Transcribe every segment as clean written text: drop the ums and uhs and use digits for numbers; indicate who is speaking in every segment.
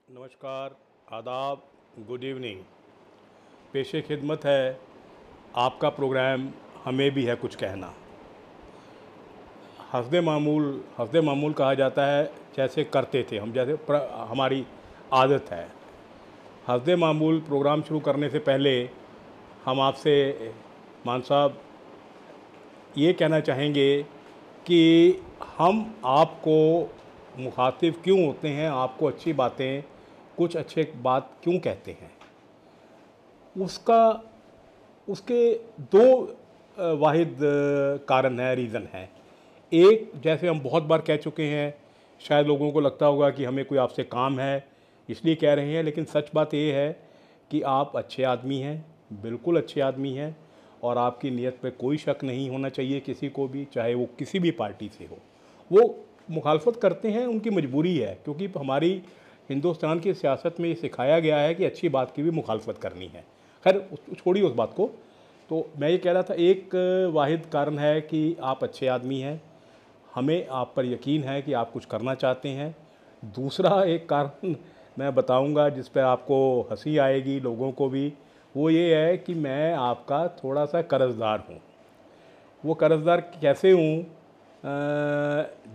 Speaker 1: नमस्कार, आदाब, good evening. पेशे खिदमत है आपका प्रोग्राम हमें भी है कुछ कहना। हस्दे मामूल कहा जाता है जैसे करते थे हम, जैसे हमारी आदत है। हस्दे मामूल प्रोग्राम शुरू करने से पहले हम आपसे मान साहब ये कहना चाहेंगे कि हम आपको मुखातिब क्यों होते हैं, आपको अच्छी बातें, कुछ अच्छे बात क्यों कहते हैं, उसका उसके दो वाहिद कारण है, रीज़न है। एक, जैसे हम बहुत बार कह चुके हैं, शायद लोगों को लगता होगा कि हमें कोई आपसे काम है इसलिए कह रहे हैं, लेकिन सच बात ये है कि आप अच्छे आदमी हैं, बिल्कुल अच्छे आदमी हैं, और आपकी नीयत पे कोई शक नहीं होना चाहिए किसी को भी, चाहे वो किसी भी पार्टी से हो। वो मुखालफत करते हैं, उनकी मजबूरी है, क्योंकि हमारी हिंदुस्तान की सियासत में ये सिखाया गया है कि अच्छी बात की भी मुखालफत करनी है। खैर छोड़िए उस बात को। तो मैं ये कह रहा था, एक वाहिद कारण है कि आप अच्छे आदमी हैं, हमें आप पर यकीन है कि आप कुछ करना चाहते हैं। दूसरा एक कारण मैं बताऊंगा जिस पर आपको हंसी आएगी, लोगों को भी, वो ये है कि मैं आपका थोड़ा सा कर्ज़दार हूँ। वो कर्ज़दार कैसे हूँ?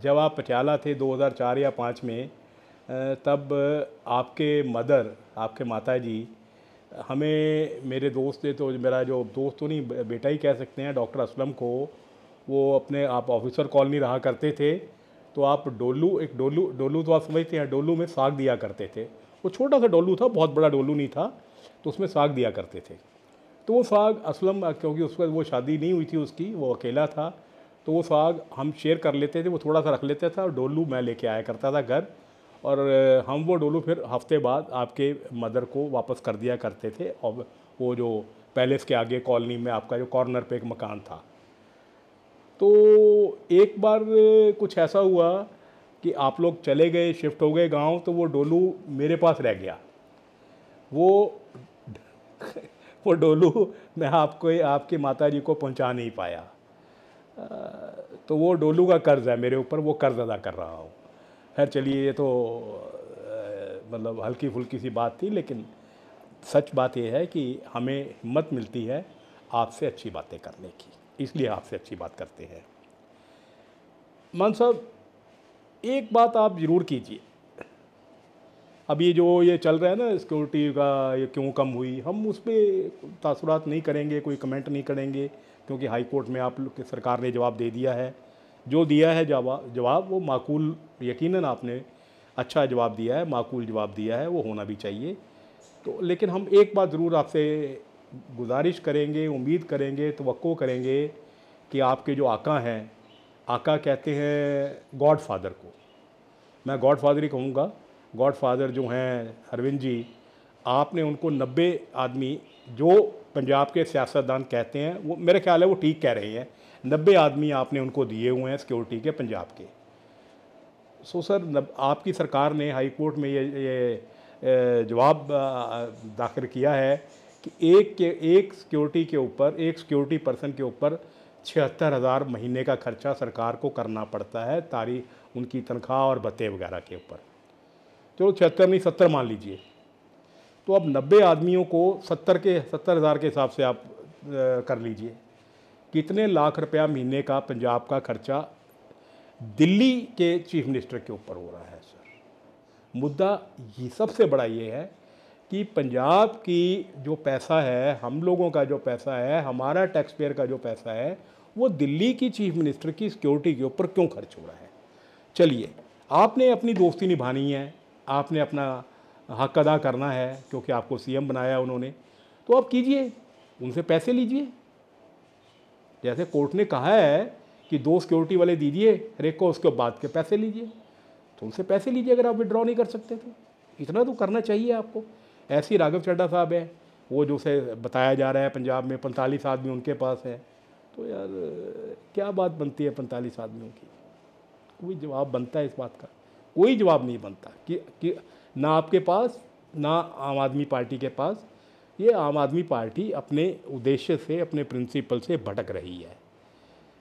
Speaker 1: जब आप पटियाला थे 2004 या 5 में, तब आपके मदर, आपके माताजी हमें, मेरे दोस्त थे, तो मेरा जो दोस्त तो नहीं, बेटा ही कह सकते हैं, डॉक्टर असलम को, वो अपने, आप ऑफिसर कॉलोनी रहा करते थे, तो आप डोलू, एक डोलू डोलू तो आप समझते हैं, डोलू में साग दिया करते थे। वो छोटा सा डोलू था, बहुत बड़ा डोलू नहीं था, तो उसमें साग दिया करते थे। तो वो साग असलम, क्योंकि उस पर वो शादी नहीं हुई थी उसकी, वो अकेला था, तो वो साग हम शेयर कर लेते थे, वो थोड़ा सा रख लेता था, और डोलू मैं लेके आया करता था घर, और हम वो डोलू फिर हफ्ते बाद आपके मदर को वापस कर दिया करते थे। और वो जो पैलेस के आगे कॉलोनी में आपका जो कॉर्नर पे एक मकान था, तो एक बार कुछ ऐसा हुआ कि आप लोग चले गए, शिफ्ट हो गए गांव, तो वो डोलू मेरे पास रह गया। वो वो डोलू मैं आपको, आपकी माताजी को पहुंचा नहीं पाया। तो वो डोलू का कर्ज़ है मेरे ऊपर, वो कर्ज़ अदा कर रहा हूँ। खैर चलिए, ये तो मतलब हल्की फुल्की सी बात थी, लेकिन सच बात यह है कि हमें हिम्मत मिलती है आपसे अच्छी बातें करने की, इसलिए आपसे अच्छी बात करते हैं। मान साहब, एक बात आप ज़रूर कीजिए। अब ये जो ये चल रहा है ना सिक्योरिटी का, ये क्यों कम हुई, हम उस पर तासुरात नहीं करेंगे, कोई कमेंट नहीं करेंगे, क्योंकि हाई कोर्ट में आप लोग की सरकार ने जवाब दे दिया है। जो दिया है जवाब वो माकूल, यकीनन आपने अच्छा जवाब दिया है, माकूल जवाब दिया है, वो होना भी चाहिए। तो लेकिन हम एक बात ज़रूर आपसे गुजारिश करेंगे, उम्मीद करेंगे, तवक्को करेंगे कि आपके जो आका हैं, आका कहते हैं गॉड फादर को, मैं गॉड फादर ही कहूँगा, गॉड फादर जो हैं अरविंद जी, आपने उनको 90 आदमी, जो पंजाब के सियासतदान कहते हैं, वो मेरे ख्याल है वो ठीक कह रहे हैं, 90 आदमी आपने उनको दिए हुए हैं सिक्योरिटी के, पंजाब के। सो सर, आपकी सरकार ने हाई कोर्ट में ये जवाब दाखिल किया है कि एक सिक्योरिटी के ऊपर, एक सिक्योरिटी पर्सन के ऊपर 76,000 महीने का खर्चा सरकार को करना पड़ता है, उनकी तनख्वाह और भत्ते वगैरह के ऊपर। चलो 76 नहीं, 70 मान लीजिए। तो अब 90 आदमियों को 70,000 के हिसाब से आप कर लीजिए, कितने लाख रुपया महीने का पंजाब का खर्चा दिल्ली के चीफ मिनिस्टर के ऊपर हो रहा है। सर, मुद्दा ये सबसे बड़ा ये है कि पंजाब की जो पैसा है, हम लोगों का जो पैसा है, हमारा टैक्स पेयर का जो पैसा है, वो दिल्ली की चीफ मिनिस्टर की सिक्योरिटी के ऊपर क्यों खर्च हो रहा है? चलिए, आपने अपनी दोस्ती निभानी है, आपने अपना हक अदा करना है, क्योंकि आपको सीएम बनाया उन्होंने, तो आप कीजिए, उनसे पैसे लीजिए। जैसे कोर्ट ने कहा है कि 2 सिक्योरिटी वाले दीजिए हर एक को, उसके बाद के पैसे लीजिए, तो उनसे पैसे लीजिए अगर आप विड्रॉ नहीं कर सकते तो। इतना तो करना चाहिए आपको। ऐसे ही राघव चड्ढा साहब है, वो जो से बताया जा रहा है पंजाब में 45 आदमी उनके पास है, तो यार क्या बात बनती है 45 आदमियों की? कोई जवाब बनता है इस बात का? कोई जवाब नहीं बनता कि ना आपके पास, ना आम आदमी पार्टी के पास। ये आम आदमी पार्टी अपने उद्देश्य से, अपने प्रिंसिपल से भटक रही है।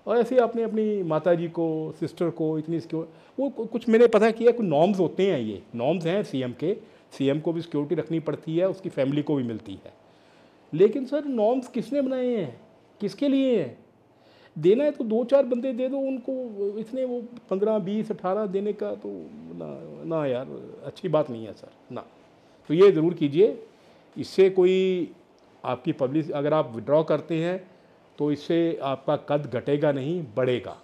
Speaker 1: और ऐसे आपने अपनी माता जी को, सिस्टर को इतनी वो कुछ मैंने पता किया, कुछ नॉर्म्स होते हैं, ये नॉर्म्स हैं सीएम के, सीएम को भी सिक्योरिटी रखनी पड़ती है, उसकी फैमिली को भी मिलती है। लेकिन सर नॉर्म्स किसने बनाए हैं, किसके लिए हैं? देना है तो 2-4 बंदे दे दो उनको, इतने वो 15, 20, 18 देने का तो ना यार, अच्छी बात नहीं है सर ना। तो ये ज़रूर कीजिए, इससे कोई आपकी पब्लिक, अगर आप विड्रॉ करते हैं तो इससे आपका कद घटेगा नहीं, बढ़ेगा।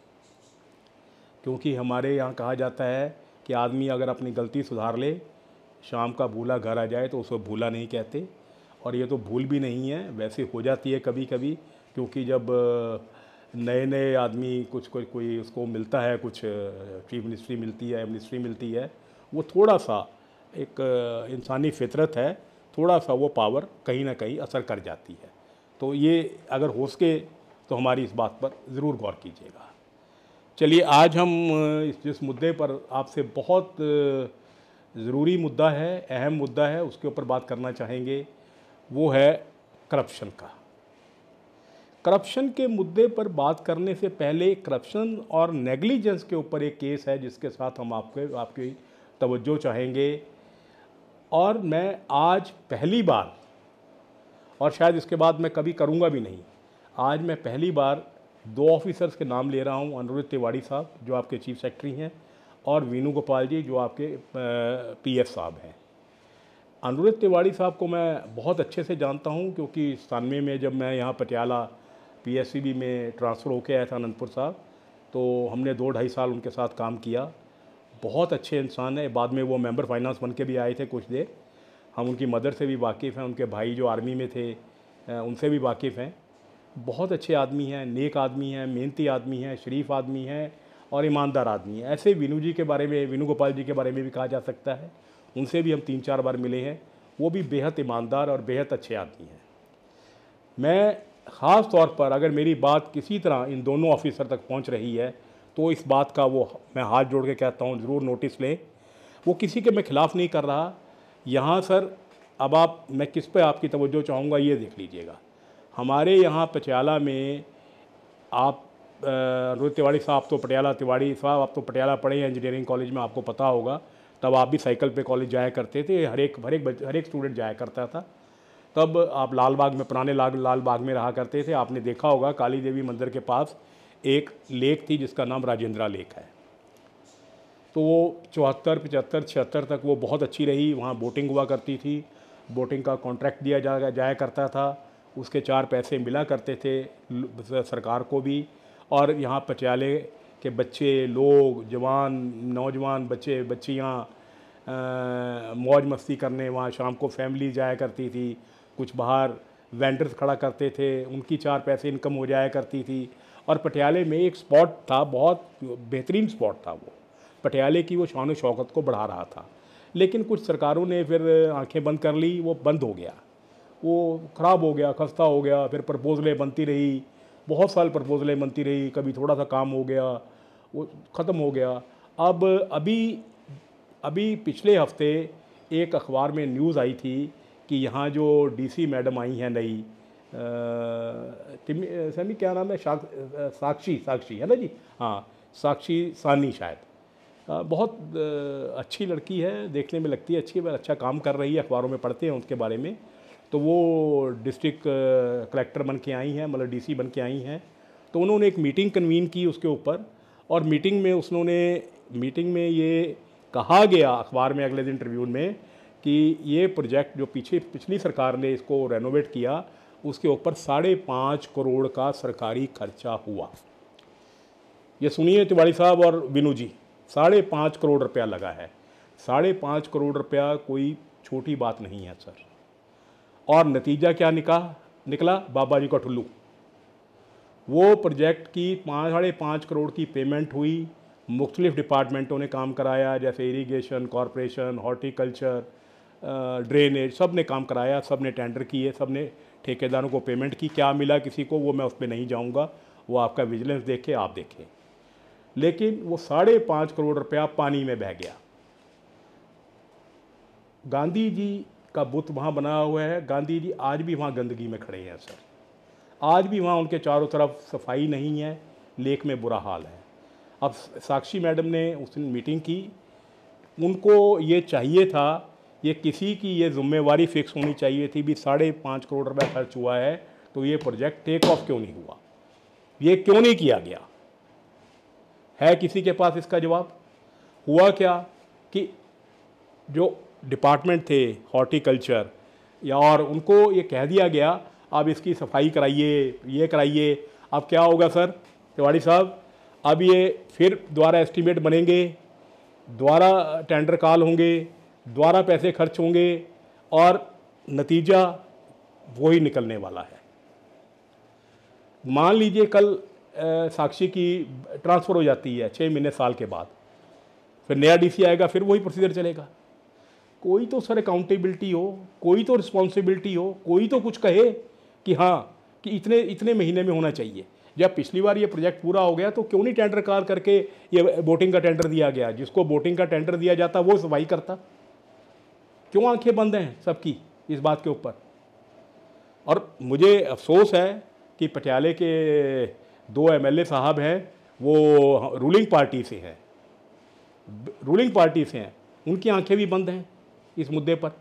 Speaker 1: क्योंकि हमारे यहाँ कहा जाता है कि आदमी अगर अपनी गलती सुधार ले, शाम का भूला घर आ जाए तो उसको भूला नहीं कहते। और ये तो भूल भी नहीं है, वैसे हो जाती है कभी कभी, क्योंकि जब नए नए आदमी कुछ कोई उसको मिलता है, कुछ चीफ मिनिस्ट्री मिलती है, मिनिस्ट्री मिलती है, वो थोड़ा सा एक इंसानी फितरत है, थोड़ा सा वो पावर कहीं ना कहीं असर कर जाती है। तो ये अगर हो सके तो हमारी इस बात पर ज़रूर गौर कीजिएगा। चलिए, आज हम जिस मुद्दे पर आपसे बहुत ज़रूरी मुद्दा है, अहम मुद्दा है, उसके ऊपर बात करना चाहेंगे, वो है करप्शन का। करप्शन के मुद्दे पर बात करने से पहले करप्शन और नेग्लिजेंस के ऊपर एक केस है जिसके साथ हम आपकी तवज्जो चाहेंगे। और मैं आज पहली बार, और शायद इसके बाद मैं कभी करूंगा भी नहीं, आज मैं पहली बार 2 ऑफिसर्स के नाम ले रहा हूं, अनुरुद्ध तिवारी साहब जो आपके चीफ सेक्रेटरी हैं, और वेणुगोपाल जी जो आपके पीएस साहब हैं। अनुरुद्ध तिवारी साहब को मैं बहुत अच्छे से जानता हूं, क्योंकि 97 में जब मैं यहाँ पटियाला पीएससीबी में ट्रांसफ़र होकर आया था अनंतपुर साहब, तो हमने 2-2.5 साल उनके साथ काम किया। बहुत अच्छे इंसान है। बाद में वो मेंबर फाइनेंस बन के भी आए थे कुछ देर। हम उनकी मदर से भी वाकिफ़ हैं, उनके भाई जो आर्मी में थे उनसे भी वाकिफ़ हैं। बहुत अच्छे आदमी हैं, नेक आदमी हैं, मेहनती आदमी हैं, शरीफ आदमी हैं और ईमानदार आदमी हैं। ऐसे वेणुगोपाल जी के बारे में भी कहा जा सकता है। उनसे भी हम 3-4 बार मिले हैं, वो भी बेहद ईमानदार और बेहद अच्छे आदमी हैं। मैं ख़ास तौर पर, अगर मेरी बात किसी तरह इन दोनों ऑफिसर तक पहुंच रही है तो इस बात का वो मैं हाथ जोड़ के कहता हूं, ज़रूर नोटिस लें। वो किसी के मैं ख़िलाफ़ नहीं कर रहा यहाँ सर। अब मैं किस पे आपकी तवज्जो चाहूँगा ये देख लीजिएगा। हमारे यहाँ पटियाला में आप अनुरुद्ध तिवारी साहब तो आप तो पटियाला पढ़े हैं इंजीनियरिंग कॉलेज में, आपको पता होगा। तब आप भी साइकिल पे कॉलेज जाया करते थे, हर एक स्टूडेंट जाया करता था। तब आप लालबाग में, पुराने लालबाग में रहा करते थे। आपने देखा होगा काली देवी मंदिर के पास एक लेक थी जिसका नाम राजेंद्रा लेक है। तो वो 74, 75, 76 तक वो बहुत अच्छी रही। वहाँ बोटिंग हुआ करती थी, बोटिंग का कॉन्ट्रैक्ट दिया जाया करता था, उसके 4 पैसे मिला करते थे सरकार को भी। और यहाँ पटियाले के बच्चे लोग, नौजवान बच्चियाँ मौज मस्ती करने वहाँ शाम को फैमिली जाया करती थी। कुछ बाहर वेंडर्स खड़ा करते थे, उनकी 4 पैसे इनकम हो जाया करती थी। और पटियाले में एक स्पॉट था, बहुत बेहतरीन स्पॉट था वो, पटियाले की वो शान शौकत को बढ़ा रहा था। लेकिन कुछ सरकारों ने फिर आंखें बंद कर ली, वो बंद हो गया, वो ख़राब हो गया, खस्ता हो गया। फिर प्रपोजलें बनती रही, बहुत साल प्रपोजलें बनती रही, कभी थोड़ा सा काम हो गया, वो ख़त्म हो गया। अब अभी पिछले हफ्ते एक अखबार में न्यूज़ आई थी कि यहाँ जो डीसी मैडम आई हैं नई, समी क्या नाम है, साक्षी है ना जी, हाँ, साक्षी सानी शायद। बहुत अच्छी लड़की है, देखने में लगती है अच्छी, अच्छा काम कर रही है, अखबारों में पढ़ते हैं उसके बारे में। तो वो डिस्ट्रिक्ट कलेक्टर बन के आई हैं, मतलब डीसी बन के आई हैं। तो उन्होंने एक मीटिंग कन्वीन की उसके ऊपर, और मीटिंग में ये कहा गया अखबार में अगले दिन ट्रिब्यून में कि ये प्रोजेक्ट जो पिछली सरकार ने इसको रेनोवेट किया, उसके ऊपर 5.5 करोड़ का सरकारी खर्चा हुआ। ये सुनिए तिवारी साहब और विनू जी, 5.5 करोड़ रुपया लगा है। 5.5 करोड़ रुपया कोई छोटी बात नहीं है सर। और नतीजा क्या निकला? बाबा जी का ठुल्लू। वो प्रोजेक्ट की 5.5 करोड़ की पेमेंट हुई, मुख्तलिफ डिपार्टमेंटों ने काम कराया, जैसे इरीगेशन, कॉरपोरेशन, हॉर्टिकल्चर, ड्रेनेज, सब ने काम कराया, सब ने टेंडर किए, सब ने ठेकेदारों को पेमेंट की। क्या मिला किसी को वो मैं उस पर नहीं जाऊँगा, वो आपका विजिलेंस देखे, आप देखें। लेकिन वो 5.5 करोड़ रुपया पानी में बह गया। गांधी जी का बुत वहाँ बना हुआ है, गांधी जी आज भी वहाँ गंदगी में खड़े हैं सर। आज भी वहाँ उनके चारों तरफ सफाई नहीं है, लेक में बुरा हाल है। अब साक्षी मैडम ने उस दिन मीटिंग की, उनको ये चाहिए था ये किसी की ये जिम्मेवारी फिक्स होनी चाहिए थी भी 5.5 करोड़ रुपया खर्च हुआ है तो ये प्रोजेक्ट टेक ऑफ क्यों नहीं हुआ, ये क्यों नहीं किया गया? है किसी के पास इसका जवाब? हुआ क्या कि जो डिपार्टमेंट थे हॉर्टिकल्चर या और उनको ये कह दिया गया अब इसकी सफाई कराइए, ये कराइए। अब क्या होगा सर तिवाड़ी साहब, अब ये फिर दोबारा एस्टीमेट बनेंगे, दोबारा टेंडर कॉल होंगे, दोबारा पैसे खर्च होंगे और नतीजा वही निकलने वाला है। मान लीजिए कल साक्षी की ट्रांसफ़र हो जाती है 6 महीने साल के बाद, फिर नया डीसी आएगा, फिर वही प्रोसीजर चलेगा। कोई तो सर अकाउंटेबिलिटी हो, कोई तो रिस्पॉन्सिबिलिटी हो, कोई तो कुछ कहे कि हाँ कि इतने इतने महीने में होना चाहिए। जब पिछली बार ये प्रोजेक्ट पूरा हो गया तो क्यों नहीं टेंडर कॉल करके ये बोटिंग का टेंडर दिया गया? जिसको बोटिंग का टेंडर दिया जाता वो सफाई करता। क्यों आंखें बंद हैं सबकी इस बात के ऊपर? और मुझे अफसोस है कि पटियाले के 2 एमएलए साहब हैं, वो रूलिंग पार्टी से हैं, उनकी आंखें भी बंद हैं इस मुद्दे पर।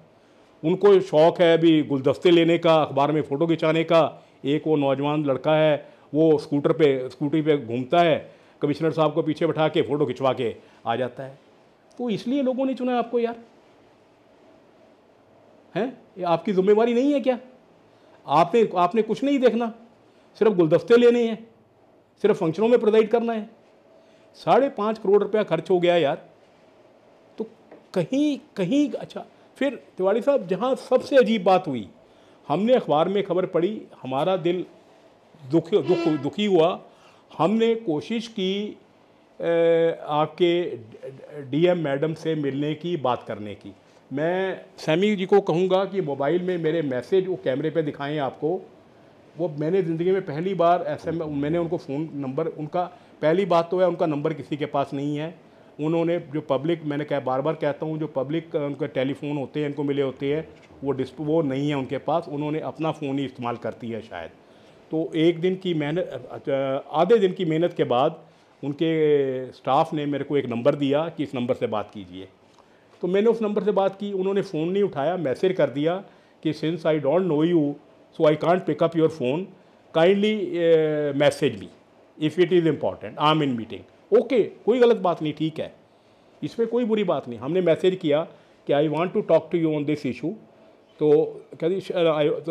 Speaker 1: उनको शौक़ है अभी गुलदस्ते लेने का, अखबार में फ़ोटो खिंचाने का। एक वो नौजवान लड़का है, वो स्कूटी पे घूमता है, कमिश्नर साहब को पीछे बैठा के फ़ोटो खिंचवा के आ जाता है। तो इसलिए लोगों ने चुना आपको यार, हैं? ये आपकी जिम्मेवारी नहीं है क्या? आपने कुछ नहीं देखना, सिर्फ गुलदस्ते लेने हैं, सिर्फ फंक्शनों में प्रोवाइड करना है। 5.5 करोड़ रुपया खर्च हो गया यार। तो कहीं अच्छा, फिर तिवाड़ी साहब जहाँ सबसे अजीब बात हुई, हमने अखबार में खबर पढ़ी, हमारा दिल दुखी हुआ। हमने कोशिश की आपके डीएम मैडम से मिलने की, बात करने की। मैं सैमी जी को कहूँगा कि मोबाइल में मेरे मैसेज वो कैमरे पे दिखाएं आपको। वो मैंने ज़िंदगी में पहली बार मैंने उनको फ़ोन नंबर, उनका पहली बात तो है उनका नंबर किसी के पास नहीं है। उन्होंने जो पब्लिक, मैंने कहा बार बार कहता हूँ, जो पब्लिक उनके टेलीफोन होते हैं, इनको मिले होते हैं, वो नहीं है उनके पास। उन्होंने अपना फ़ोन ही इस्तेमाल करती है शायद। तो एक दिन की मेहनत, आधे दिन की मेहनत के बाद उनके स्टाफ ने मेरे को एक नंबर दिया कि इस नंबर से बात कीजिए। तो मैंने उस नंबर से बात की, उन्होंने फ़ोन नहीं उठाया, मैसेज कर दिया कि since I don't know you so I can't pick up your phone, kindly message me if it is important, I am in meeting. Okay, कोई गलत बात नहीं, ठीक है, इसमें कोई बुरी बात नहीं। हमने मैसेज किया कि I want to talk to you on this issue. तो कहती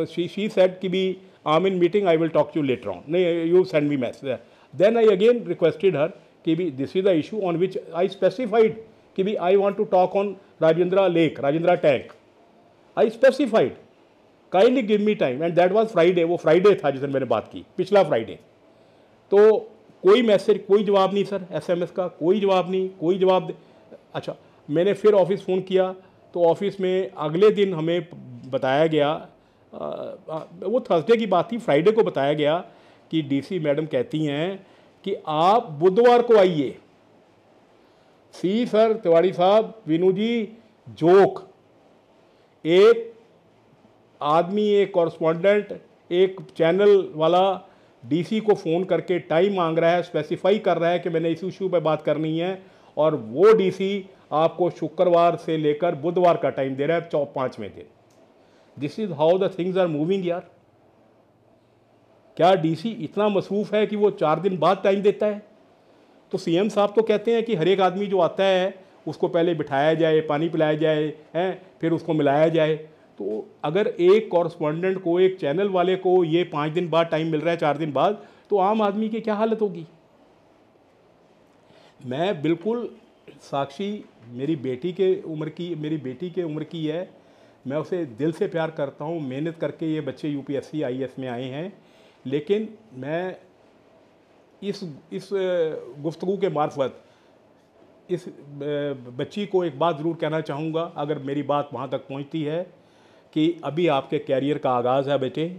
Speaker 1: शी सेड कि भी I am in meeting, I will talk to you later on, नहीं you send me message. Then I again requested her कि भी this is the issue on which I specified कि भी I want to talk on Rajendra lake, Rajendra tank. I specified kindly give me time, and that was Friday. वो Friday था जिस दिन मैंने बात की, पिछला फ्राइडे। तो कोई मैसेज, कोई जवाब नहीं सर, एसएमएस का कोई जवाब नहीं, कोई जवाब अच्छा, मैंने फिर ऑफिस फ़ोन किया तो ऑफिस में अगले दिन हमें बताया गया, वो थर्सडे की बात थी, फ्राइडे को बताया गया कि डीसी मैडम कहती हैं कि आप बुधवार को आइए। सी सर तिवाड़ी साहब, विनू जी, जोक। एक आदमी, एक कॉरस्पॉन्डेंट, एक चैनल वाला डीसी को फ़ोन करके टाइम मांग रहा है, स्पेसिफाई कर रहा है कि मैंने इस इशू पर बात करनी है, और वो डीसी आपको शुक्रवार से लेकर बुधवार का टाइम दे रहा है, 5वें दिन। This is how the things are moving यार। क्या डीसी इतना मसरूफ़ है कि वो 4 दिन बाद टाइम देता है? तो सीएम साहब तो कहते हैं कि हर एक आदमी जो आता है उसको पहले बिठाया जाए, पानी पिलाया जाए, हैं, फिर उसको मिलाया जाए। तो अगर एक कॉरस्पॉन्डेंट को, एक चैनल वाले को ये 5 दिन बाद टाइम मिल रहा है, 4 दिन बाद, तो आम आदमी की क्या हालत होगी? मैं बिल्कुल, साक्षी मेरी बेटी के उम्र की है, मैं उसे दिल से प्यार करता हूँ। मेहनत करके ये बच्चे यूपीएससी आईएएस में आए हैं, लेकिन मैं इस गुफ्तगू के मार्फत इस बच्ची को एक बात ज़रूर कहना चाहूँगा, अगर मेरी बात वहाँ तक पहुँचती है, कि अभी आपके कैरियर का आगाज़ है बेटे।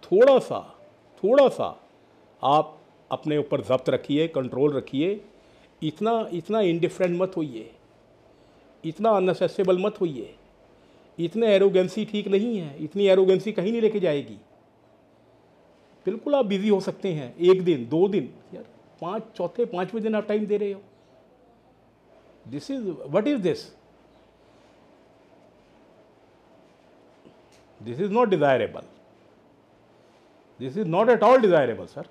Speaker 1: थोड़ा सा आप अपने ऊपर ज़ब्त रखिए, कंट्रोल रखिए। इतना इंडिफरेंट मत होइए, इतना अनअसेसेबल मत होइए, इतने एरोगेंसी ठीक नहीं है। इतनी एरोगेंसी कहीं नहीं लेके जाएगी। बिल्कुल आप बिज़ी हो सकते हैं, 1 दिन 2 दिन यार, चौथे 5वें दिन आप टाइम दे रहे हो। This is what is this? This is not desirable, this is not at all desirable sir.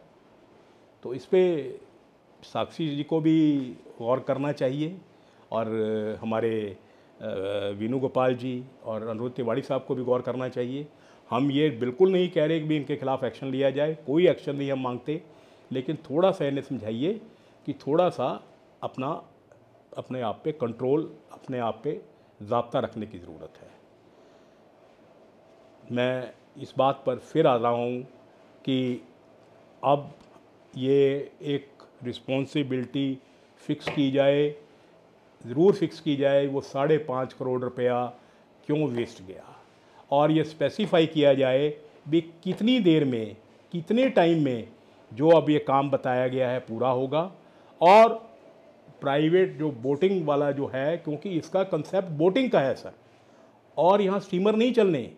Speaker 1: तो इस पे साक्षी जी को भी गौर करना चाहिए और हमारे वीनू गोपाल जी और अनिरुद्ध तिवारी साहब को भी गौर करना चाहिए। हम ये बिल्कुल नहीं कह रहे कि भी इनके खिलाफ़ एक्शन लिया जाए, कोई एक्शन नहीं हम मांगते, लेकिन थोड़ा सा इन्हें समझाइए कि थोड़ा सा अपने आप पे कंट्रोल, अपने आप पे ज़ाब्ता रखने की ज़रूरत है। मैं इस बात पर फिर आ रहा हूँ कि अब ये एक रिस्पॉन्सिबिलिटी फ़िक्स की जाए, ज़रूर फिक्स की जाए, वो 5.5 करोड़ रुपया क्यों वेस्ट गया, और ये स्पेसिफाई किया जाए भी कितनी देर में, कितने टाइम में जो अब ये काम बताया गया है पूरा होगा। और प्राइवेट जो बोटिंग वाला जो है, क्योंकि इसका कंसेप्ट बोटिंग का है सर, और यहाँ स्टीमर नहीं चलने,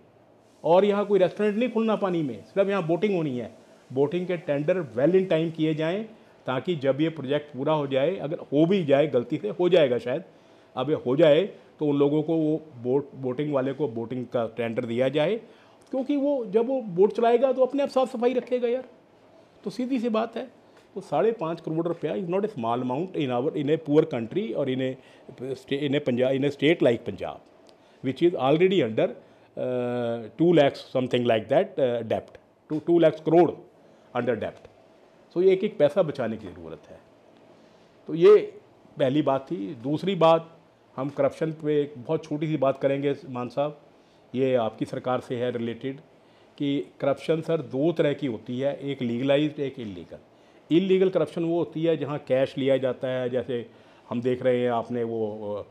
Speaker 1: और यहाँ कोई रेस्टोरेंट नहीं खुलना पानी में, सिर्फ यहाँ बोटिंग होनी है। बोटिंग के टेंडर वेल इन टाइम किए जाएं, ताकि जब ये प्रोजेक्ट पूरा हो जाए, अगर हो भी जाए, गलती से हो जाएगा शायद, अब ये हो जाए तो उन लोगों को वो बोटिंग वाले को बोटिंग का टेंडर दिया जाए, क्योंकि वो जब वो बोट चलाएगा तो अपने आप साफ सफाई रखेगा यार। तो सीधी सी बात है। तो 5.5 करोड़ रुपया is not a small amount in a poor country, और in a state like Punjab which is already under 2 lakhs something like that डेप्ट, 2 lakhs करोड़ अंडर डेप्ट। सो ये एक पैसा बचाने की ज़रूरत है। तो ये पहली बात थी। दूसरी बात, हम करप्शन पे एक बहुत छोटी सी बात करेंगे मान साहब, ये आपकी सरकार से है रिलेटेड, कि करप्शन सर 2 तरह की होती है, एक लीगलाइज्ड, एक इलीगल। इलीगल करप्शन वो होती है जहाँ कैश लिया जाता है, जैसे हम देख रहे हैं आपने वो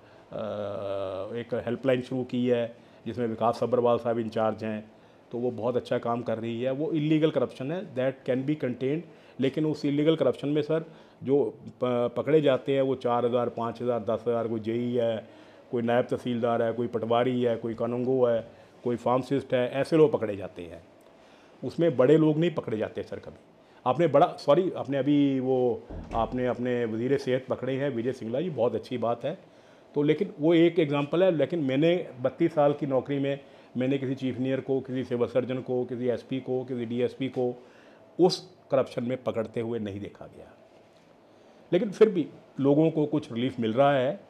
Speaker 1: एक हेल्पलाइन शुरू की है जिसमें विकास सब्बरवाल साहब इंचार्ज हैं, तो वो बहुत अच्छा काम कर रही है। वो इलीगल करप्शन है, दैट कैन बी कंटेन्ड। लेकिन उस इलीगल करप्शन में सर जो पकड़े जाते हैं वो 4,000, 5,000, 10,000, कोई जेई है, कोई नायब तहसीलदार है, कोई पटवारी है, कोई कानूंगो है, कोई फार्मासिस्ट है, ऐसे लोग पकड़े जाते हैं। उसमें बड़े लोग नहीं पकड़े जाते सर कभी। आपने अभी वो आपने अपने वज़ीर सेहत पकड़े हैं विजय सिंगला जी, बहुत अच्छी बात है। तो लेकिन वो एक एग्जांपल है। लेकिन मैंने 32 साल की नौकरी में मैंने किसी चीफ इंजीनियर को, किसी सिविल सर्जन को, किसी एसपी को, किसी डीएसपी को उस करप्शन में पकड़ते हुए नहीं देखा गया। लेकिन फिर भी लोगों को कुछ रिलीफ मिल रहा है।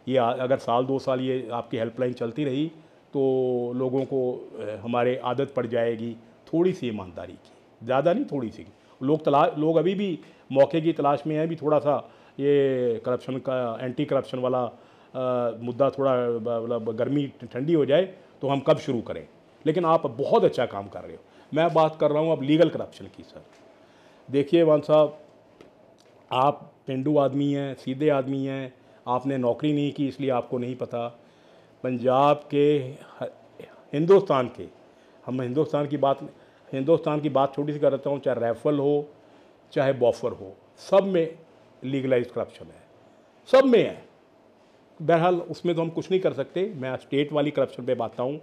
Speaker 1: ये अगर साल 2 साल ये आपकी हेल्पलाइन चलती रही तो लोगों को हमारे आदत पड़ जाएगी थोड़ी सी ईमानदारी की, ज़्यादा नहीं, थोड़ी सी। लोग अभी भी मौके की तलाश में हैं भी, थोड़ा सा ये करप्शन का, एंटी करप्शन वाला मुद्दा थोड़ा मतलब गर्मी ठंडी हो जाए तो हम कब शुरू करें। लेकिन आप बहुत अच्छा काम कर रहे हो। मैं बात कर रहा हूँ अब लीगल करप्शन की सर। देखिए वन साहब, आप पेंडू आदमी हैं, सीधे आदमी हैं, आपने नौकरी नहीं की इसलिए आपको नहीं पता। पंजाब के, हिंदुस्तान के, हम हिंदुस्तान की बात छोटी सी कर रहा हूँ, चाहे राइफल हो चाहे बॉफर हो, सब में लीगलाइज्ड करप्शन है, सब में है। बहरहाल उसमें तो हम कुछ नहीं कर सकते। मैं स्टेट वाली करप्शन पे बात हूँ।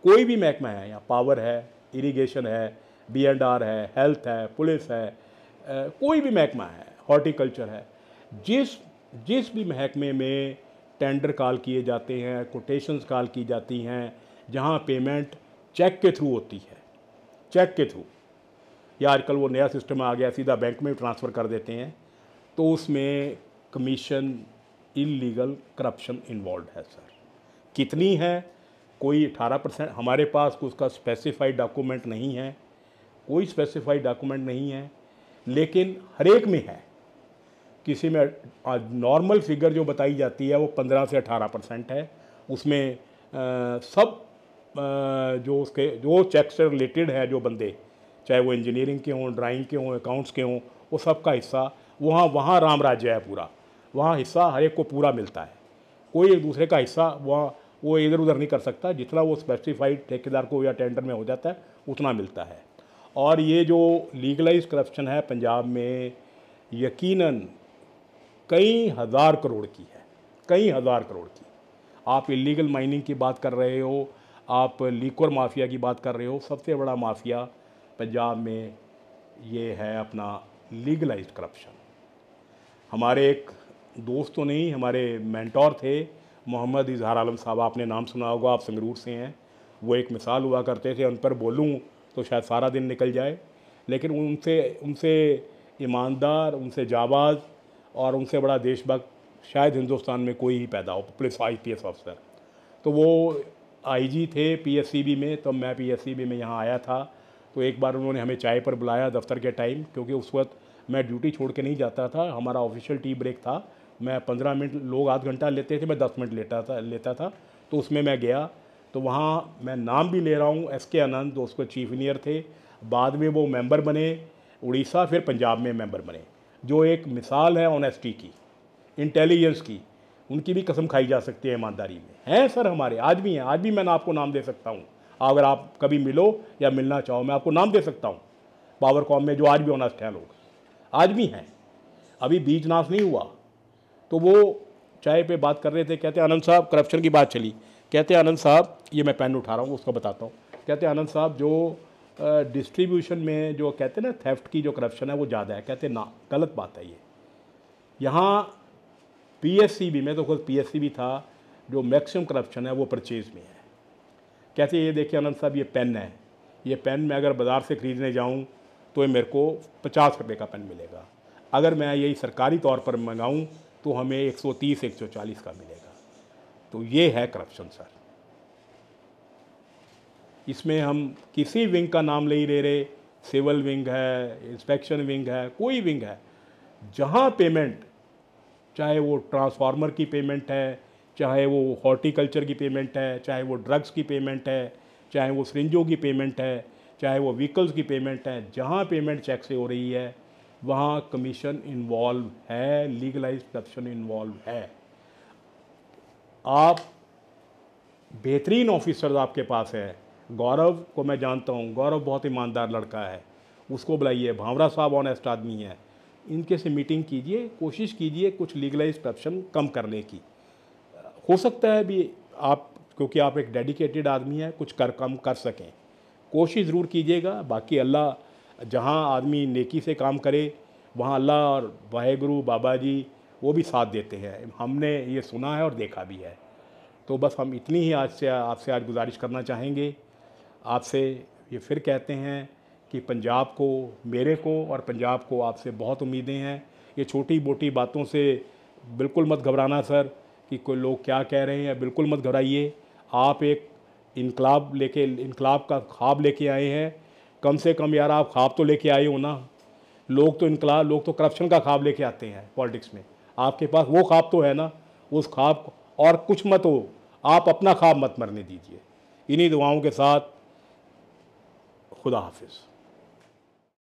Speaker 1: कोई भी महकमा है, यहाँ पावर है, इरिगेशन है, B&R है, हेल्थ है, पुलिस है, कोई भी महकमा है, हॉर्टिकल्चर है, जिस भी महकमे में टेंडर कॉल किए जाते हैं, कोटेशंस कॉल की जाती हैं, जहाँ पेमेंट चेक के थ्रू होती है, चेक के थ्रू, या आजकल वो नया सिस्टम आ गया सीधा बैंक में ट्रांसफ़र कर देते हैं, तो उसमें कमीशन, इलीगल करप्शन इन्वॉल्व है सर। कितनी है? कोई 18%। हमारे पास उसका स्पेसिफाइड डॉक्यूमेंट नहीं है, कोई स्पेसिफाइड डॉक्यूमेंट नहीं है, लेकिन हर एक में है। किसी में नॉर्मल फिगर जो बताई जाती है वो 15 से 18% है। उसमें सब जो चेक से रिलेटेड है, जो बंदे, चाहे वो इंजीनियरिंग के हों, ड्राइंग के हों, अकाउंट्स के हों, वो सब का हिस्सा वहाँ राम राज्य है पूरा। वहाँ हिस्सा हर एक को पूरा मिलता है। कोई एक दूसरे का हिस्सा वहाँ वो इधर उधर नहीं कर सकता। जितना वो स्पेसिफाइड ठेकेदार को या टेंडर में हो जाता है उतना मिलता है। और ये जो लीगलाइज करप्शन है पंजाब में, यकीनन कई हज़ार करोड़ की है, कई हज़ार करोड़ की। आप इलीगल माइनिंग की बात कर रहे हो, आप लीकर माफिया की बात कर रहे हो। सबसे बड़ा माफिया पंजाब में ये है अपना लीगलाइज्ड करप्शन। हमारे एक दोस्त तो नहीं, हमारे मेंटोर थे मोहम्मद इजहार आलम साहब, आपने नाम सुना होगा, आप संगरूर से हैं। वो एक मिसाल हुआ करते थे, उन पर बोलूँ तो शायद सारा दिन निकल जाए, लेकिन उनसे उनसे ईमानदार, उनसे जाबाज और उनसे बड़ा देशभक्त शायद हिंदुस्तान में कोई ही पैदा हो, पुलिस IPS अफसर। तो वो IG थे PSCB में, तो मैं PSCB में यहाँ आया था। तो एक बार उन्होंने हमें चाय पर बुलाया दफ्तर के टाइम, क्योंकि उस वक्त मैं ड्यूटी छोड़ के नहीं जाता था, हमारा ऑफिशियल टी ब्रेक था। मैं 15 मिनट, लोग आध घंटा लेते थे, मैं 10 मिनट लेता था। तो उसमें मैं गया, तो वहाँ मैं नाम भी ले रहा हूँ, SK आनंद, उसको चीफ इंजीनियर थे। बाद में वो मेंबर बने उड़ीसा, फिर पंजाब में मेंबर बने, जो एक मिसाल है ऑनेस्टी की, इंटेलिजेंस की। उनकी भी कसम खाई जा सकती है ईमानदारी में। हैं सर हमारे, आज भी हैं, आज भी मैं आपको नाम दे सकता हूँ। अगर आप कभी मिलो या मिलना चाहो, मैं आपको नाम दे सकता हूँ पावरकॉम में, जो आज भी ऑनेस्ट हैं लोग, आज भी हैं, अभी बीज नाश नहीं हुआ। तो वो चाय पे बात कर रहे थे, कहते आनंद साहब, करप्शन की बात चली, कहते आनंद साहब, ये मैं पेन उठा रहा हूँ उसको बताता हूँ, कहते आनंद साहब जो डिस्ट्रीब्यूशन में जो कहते हैं ना थेफ्ट की जो करप्शन है वो ज़्यादा है। कहते ना, गलत बात है ये। यहाँ PSCB में, तो खुद PSCB था, जो मैक्सिमम करप्शन है वो परचेज में है। कहते ये देखिए आनंद साहब, ये पेन है, ये पेन मैं अगर बाज़ार से ख़रीदने जाऊँ तो ये मेरे को 50 रुपये का पेन मिलेगा, अगर मैं यही सरकारी तौर पर मंगाऊँ तो हमें 130-140 का मिलेगा। तो ये है करप्शन सर। इसमें हम किसी विंग का नाम नहीं ले रहे, सिविल विंग है, इंस्पेक्शन विंग है, कोई विंग है, जहाँ पेमेंट, चाहे वो ट्रांसफार्मर की पेमेंट है, चाहे वो हॉर्टिकल्चर की पेमेंट है, चाहे वो ड्रग्स की पेमेंट है, चाहे वो सिरिंजों की पेमेंट है, चाहे वो व्हीकल्स की पेमेंट है, जहाँ पेमेंट चेक से हो रही है वहाँ कमीशन इन्वॉल्व है, लीगलाइज करप्शन इन्वॉल्व है। आप बेहतरीन ऑफिसर्स आपके पास है, गौरव को मैं जानता हूँ, गौरव बहुत ईमानदार लड़का है, उसको बुलाइए, भावरा साहब ऑनेस्ट आदमी है, इनके से मीटिंग कीजिए, कोशिश कीजिए कुछ लीगलाइज करप्शन कम करने की। हो सकता है भी आप, क्योंकि आप एक डेडिकेटेड आदमी हैं, कुछ कम कर सकें, कोशिश ज़रूर कीजिएगा। बाकी अल्लाह, जहाँ आदमी नेकी से काम करे वहाँ अल्लाह और वाहेगुरु बाबा जी वो भी साथ देते हैं, हमने ये सुना है और देखा भी है। तो बस हम इतनी ही आपसे आज गुजारिश करना चाहेंगे। आपसे ये फिर कहते हैं कि पंजाब को, मेरे को और पंजाब को आपसे बहुत उम्मीदें हैं। ये छोटी मोटी बातों से बिल्कुल मत घबराना सर, कि कोई लोग क्या कह रहे हैं, बिल्कुल मत घबराइए। आप एक इनकलाब का ख्वाब लेके आए हैं, कम से कम यार आप ख्वाब तो लेके आए हो ना। लोग तो करप्शन का ख्वाब लेके आते हैं पॉलिटिक्स में, आपके पास वो ख्वाब तो है ना, उस ख्वाब और कुछ मत हो, आप अपना ख्वाब मत मरने दीजिए। इन्हीं दुआओं के साथ खुदा हाफिज़।